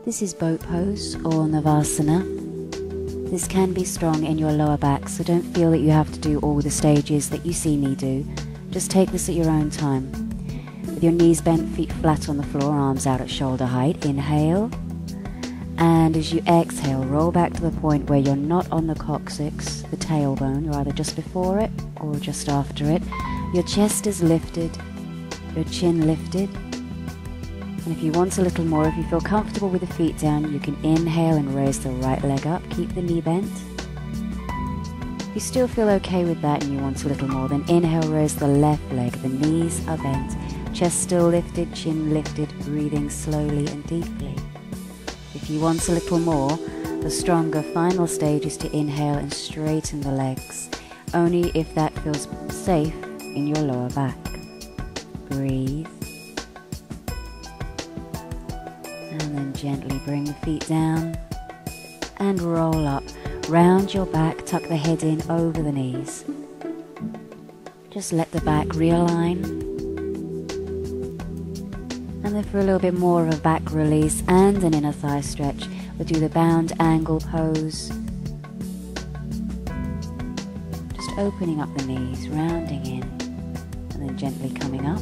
This is boat pose or Navasana. This can be strong in your lower back, so don't feel that you have to do all the stages that you see me do. Just take this at your own time. With your knees bent, feet flat on the floor, arms out at shoulder height, inhale. And as you exhale, roll back to the point where you're not on the coccyx, the tailbone. You're either just before it or just after it. Your chest is lifted, your chin lifted. And if you want a little more, if you feel comfortable with the feet down, you can inhale and raise the right leg up. Keep the knee bent. If you still feel okay with that and you want a little more, then inhale, raise the left leg. The knees are bent. Chest still lifted, chin lifted, breathing slowly and deeply. If you want a little more, the stronger final stage is to inhale and straighten the legs, only if that feels safe in your lower back. Breathe. And then gently bring the feet down and roll up. Round your back, tuck the head in over the knees. Just let the back realign. And then for a little bit more of a back release and an inner thigh stretch, we'll do the bound angle pose. Just opening up the knees, rounding in, and then gently coming up.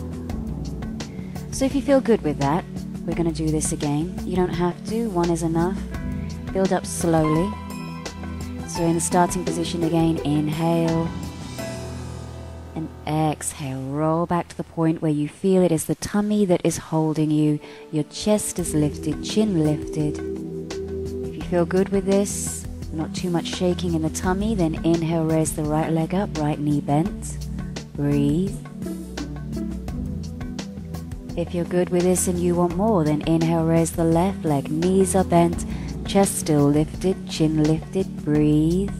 So if you feel good with that, we're going to do this again. You don't have to, one is enough. Build up slowly. So in the starting position again, inhale and exhale. Roll back to the point where you feel it is the tummy that is holding you. Your chest is lifted, chin lifted. If you feel good with this, not too much shaking in the tummy, then inhale, raise the right leg up, right knee bent. Breathe. If you're good with this and you want more, then inhale, raise the left leg, knees are bent, chest still lifted, chin lifted, breathe.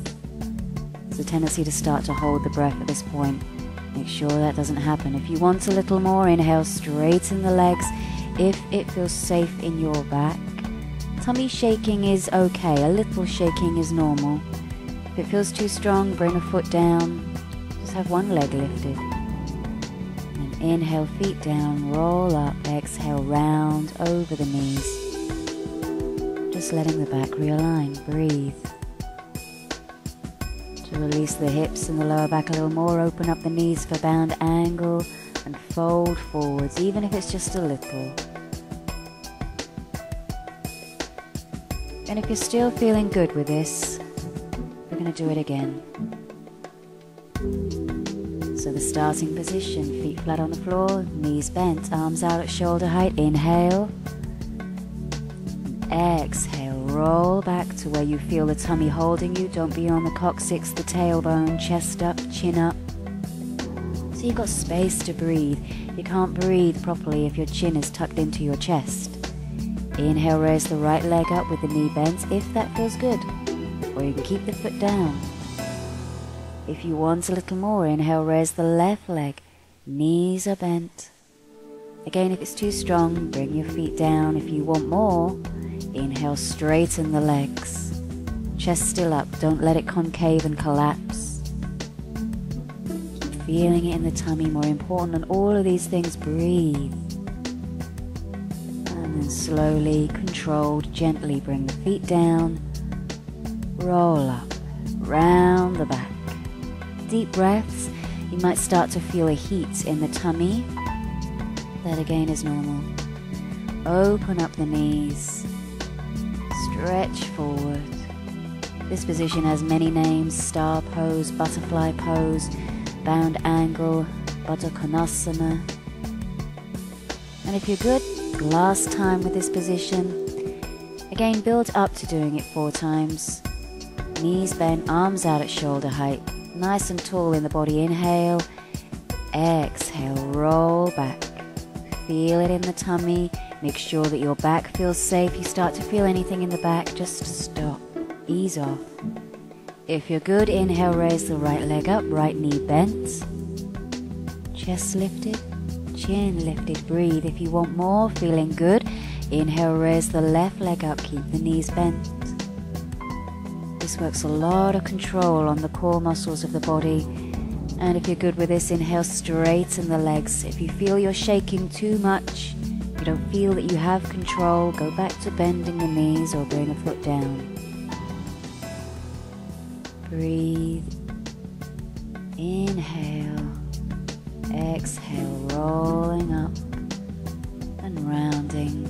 There's a tendency to start to hold the breath at this point. Make sure that doesn't happen. If you want a little more, inhale, straighten the legs if it feels safe in your back. Tummy shaking is okay, a little shaking is normal. If it feels too strong, bring a foot down, just have one leg lifted. Inhale, feet down, roll up, exhale, round over the knees. Just letting the back realign, breathe. To release the hips and the lower back a little more, open up the knees for bound angle and fold forwards, even if it's just a little. And if you're still feeling good with this, we're going to do it again. So the starting position, feet flat on the floor, knees bent, arms out at shoulder height, inhale. Exhale, roll back to where you feel the tummy holding you. Don't be on the coccyx, the tailbone, chest up, chin up. So you've got space to breathe. You can't breathe properly if your chin is tucked into your chest. Inhale, raise the right leg up with the knee bent if that feels good. Or you can keep the foot down. If you want a little more, inhale, raise the left leg, knees are bent. Again, if it's too strong, bring your feet down. If you want more, inhale, straighten the legs. Chest still up, don't let it concave and collapse. Keep feeling it in the tummy, more important than all of these things, breathe. And then slowly, controlled, gently bring the feet down, roll up, round the back. Deep breaths, you might start to feel a heat in the tummy. That again is normal. Open up the knees, stretch forward. This position has many names: star pose, butterfly pose, bound angle, Baddha Konasana. And if you're good, last time with this position, again build up to doing it 4 times. Knees bent, arms out at shoulder height. Nice and tall in the body. Inhale, exhale, roll back. Feel it in the tummy. Make sure that your back feels safe. You start to feel anything in the back, just stop. Ease off. If you're good, inhale, raise the right leg up, right knee bent. Chest lifted, chin lifted, breathe. If you want more, feeling good, inhale, raise the left leg up, keep the knees bent. This works a lot of control on the core muscles of the body. And if you're good with this, inhale, straighten the legs. If you feel you're shaking too much, you don't feel that you have control, go back to bending the knees or bring a foot down. Breathe. Inhale. Exhale, rolling up and rounding.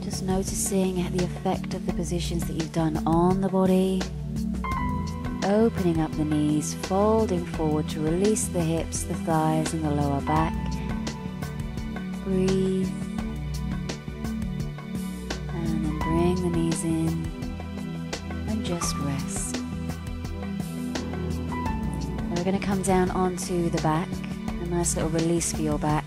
Just noticing the effect of the positions that you've done on the body. Opening up the knees, folding forward to release the hips, the thighs and the lower back. Breathe. And then bring the knees in and just rest. Now we're going to come down onto the back. A nice little release for your back.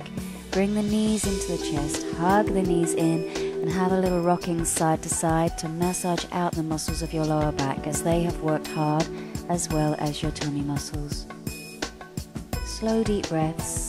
Bring the knees into the chest, hug the knees in, and have a little rocking side to side to massage out the muscles of your lower back as they have worked hard, as well as your tummy muscles. Slow deep breaths.